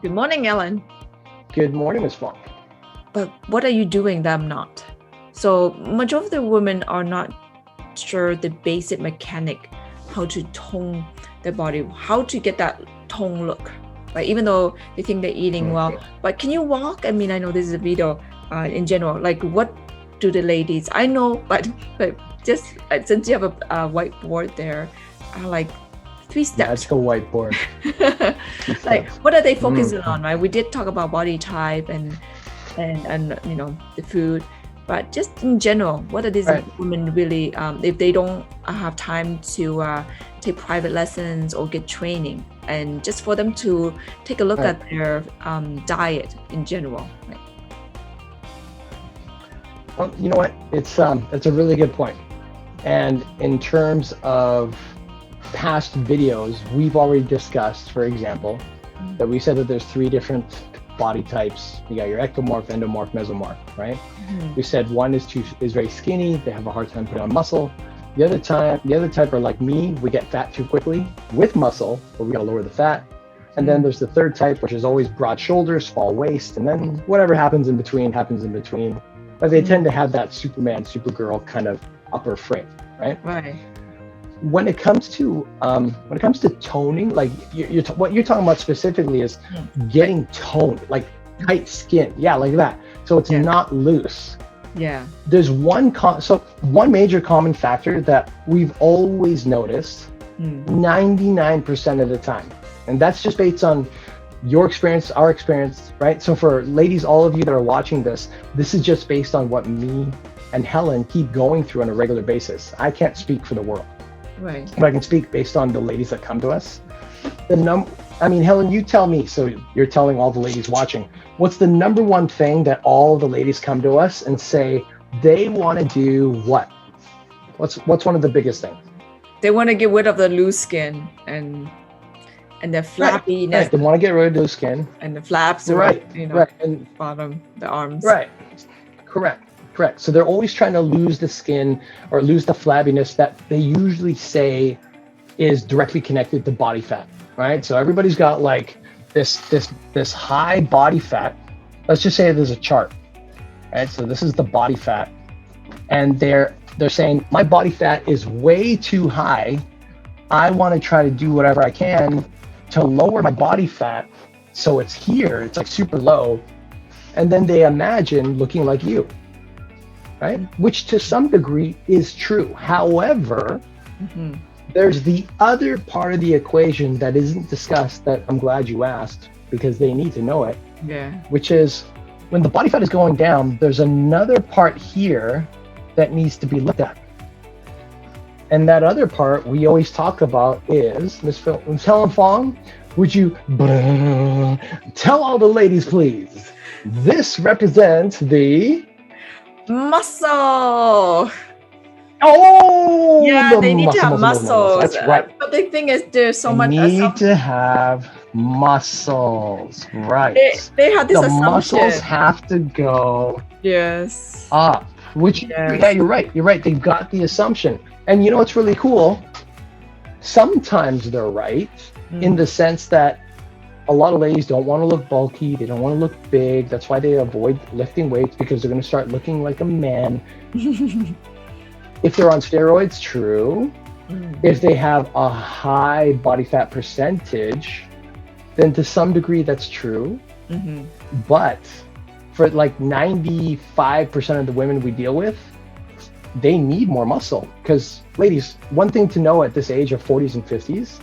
Good morning, Ellen. Good morning, Miss Fong. But what are you doing that I'm not? So much of the women are not sure the basic mechanic, how to tone their body, how to get that tone look, right? Even though they think they're eating well, but can you walk? I mean, I know this is a video in general. Like, what do the ladies? I know, but just since you have a whiteboard there, like 3 steps. That's the whiteboard. Like, what are they focusing on, right? We did talk about body type and the food, but just in general, what are these women really, if they don't have time to take private lessons or get training, and just for them to take a look at their diet in general, right? Well, you know what? It's a really good point. And in terms of past videos, we've already discussed, for example, that we said that there's 3 different body types. You got your ectomorph, endomorph, mesomorph, right? We said one is very skinny, they have a hard time putting on muscle. The other type are like me, we get fat too quickly with muscle, but we gotta lower the fat. And then there's the third type, which is always broad shoulders, small waist, and then whatever happens in between happens in between. But they tend to have that Superman, Supergirl kind of upper frame, right? Right. When it comes to toning, like what you're talking about specifically is getting toned, like tight skin, like that. So it's not loose. Yeah. There's one major common factor that we've always noticed 99% of the time, and that's just based on your experience, our experience, right? So for ladies, all of you that are watching this is just based on what me and Helen keep going through on a regular basis. I can't speak for the world. Right. But I can speak based on the ladies that come to us. Helen, you tell me, so you're telling all the ladies watching, what's the number one thing that all the ladies come to us and say they want to do what? What's one of the biggest things? They want to get rid of the loose skin and the flappiness. Right. They want to get rid of loose skin. And the flaps, and bottom, the arms. Right. Correct. So they're always trying to lose the skin or lose the flabbiness that they usually say is directly connected to body fat, right? So everybody's got like this high body fat. Let's just say there's a chart, right? So this is the body fat, and they're saying my body fat is way too high. I want to try to do whatever I can to lower my body fat so it's here, it's like super low, and then they imagine looking like you. Right? Which to some degree is true. However, there's the other part of the equation that isn't discussed that I'm glad you asked, because they need to know it. Yeah. Which is when the body fat is going down, there's another part here that needs to be looked at. And that other part we always talk about is, Miss Helen Fong, would you tell all the ladies, please? This represents the muscle. Oh, yeah, they need to have muscles. That's right. But the thing is, there's so much. Need to have muscles, right? They have this assumption. The muscles have to go up. Which you're right. You're right. They've got the assumption, and you know what's really cool? Sometimes they're right in the sense that a lot of ladies don't want to look bulky. They don't want to look big. That's why they avoid lifting weights, because they're going to start looking like a man. If they're on steroids, true. If they have a high body fat percentage, then to some degree that's true. But for like 95% of the women we deal with, they need more muscle. Because ladies, one thing to know at this age of 40s and 50s,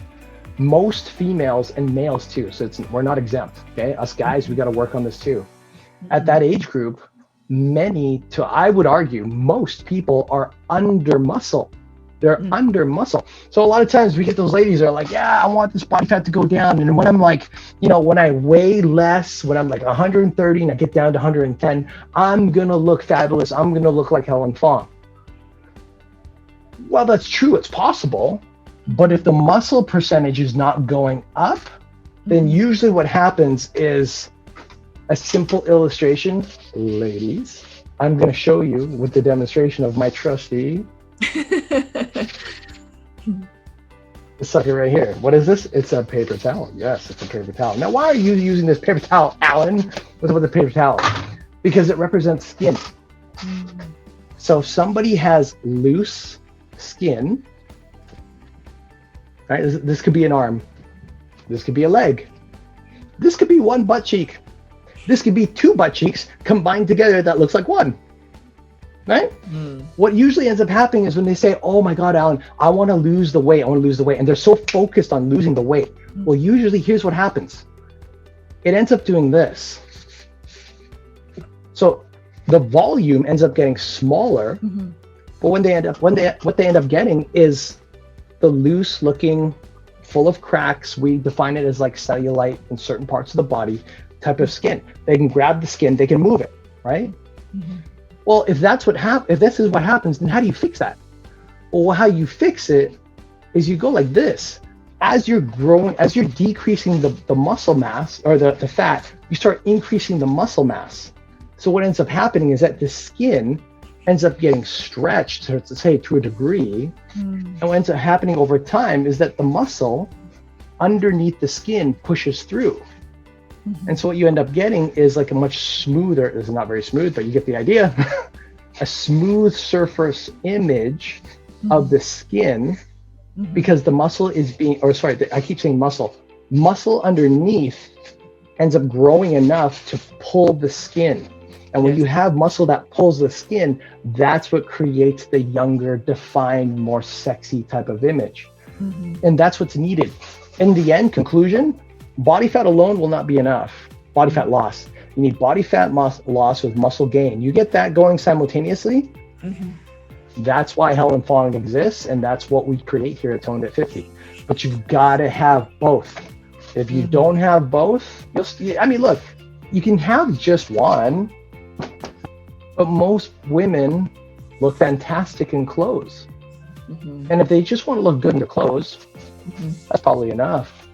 most females and males too, so we're not exempt, okay? Us guys, we got to work on this too. At that age group, I would argue, most people are under muscle. They're under muscle. So a lot of times we get those ladies that are like, I want this body fat to go down. And when I'm like, when I weigh less, when I'm like 130 and I get down to 110, I'm going to look fabulous. I'm going to look like Helen Fong. Well, that's true. It's possible. But if the muscle percentage is not going up, then usually what happens is a simple illustration. Ladies, I'm going to show you with the demonstration of my trusty This sucker right here. What is this? It's a paper towel. Yes, it's a paper towel. Now, why are you using this paper towel, Alan? What's with the paper towel? Because it represents skin. So if somebody has loose skin, right? This could be an arm. This could be a leg. This could be one butt cheek. This could be two butt cheeks combined together that looks like one. Right? What usually ends up happening is when they say, oh my God, Alan, I want to lose the weight. I want to lose the weight. And they're so focused on losing the weight. Well, usually here's what happens. It ends up doing this. So the volume ends up getting smaller, but what they end up getting is the loose looking, full of cracks. We define it as like cellulite in certain parts of the body type of skin. They can grab the skin, they can move it, right? Well, if this is what happens, then how do you fix that? Well, how you fix it is you go like this. As you're growing, as you're decreasing the muscle mass or the fat, you start increasing the muscle mass. So what ends up happening is that the skin ends up getting stretched, to say, to a degree. And what ends up happening over time is that the muscle underneath the skin pushes through. And so what you end up getting is like a much smoother, this is not very smooth, but you get the idea, a smooth surface image of the skin, because the muscle is I keep saying muscle underneath ends up growing enough to pull the skin. And when you have muscle that pulls the skin, that's what creates the younger, defined, more sexy type of image. And that's what's needed. In the end, conclusion, body fat alone will not be enough. Body fat loss. You need body fat loss with muscle gain. You get that going simultaneously. That's why Helen Fong exists, and that's what we create here at Toned at 50. But you've got to have both. If you don't have both, look, you can have just one, but most women look fantastic in clothes. And if they just want to look good in their clothes, that's probably enough.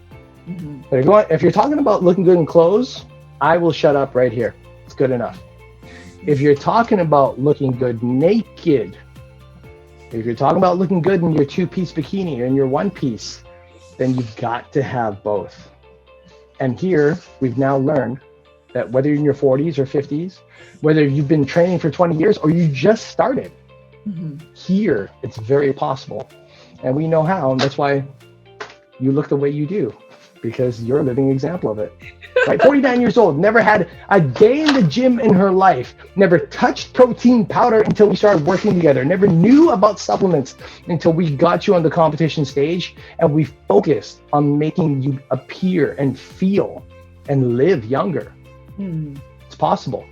But if you're talking about looking good in clothes, I will shut up right here. It's good enough. If you're talking about looking good naked, if you're talking about looking good in your two-piece bikini or in your one-piece, then you've got to have both. And here, we've now learned that whether you're in your 40s or 50s, whether you've been training for 20 years or you just started, here, it's very possible. And we know how, and that's why you look the way you do, because you're a living example of it. Right? 49 years old, never had a day in the gym in her life, never touched protein powder until we started working together, never knew about supplements until we got you on the competition stage, and we focused on making you appear and feel and live younger. It's possible.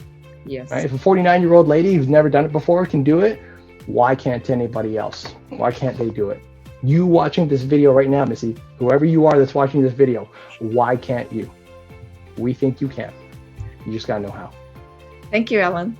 Yes. Right? If a 49-year-old lady who's never done it before can do it, why can't anybody else? Why can't they do it? You watching this video right now, Missy, whoever you are that's watching this video, why can't you? We think you can. You just gotta know how. Thank you, Allan.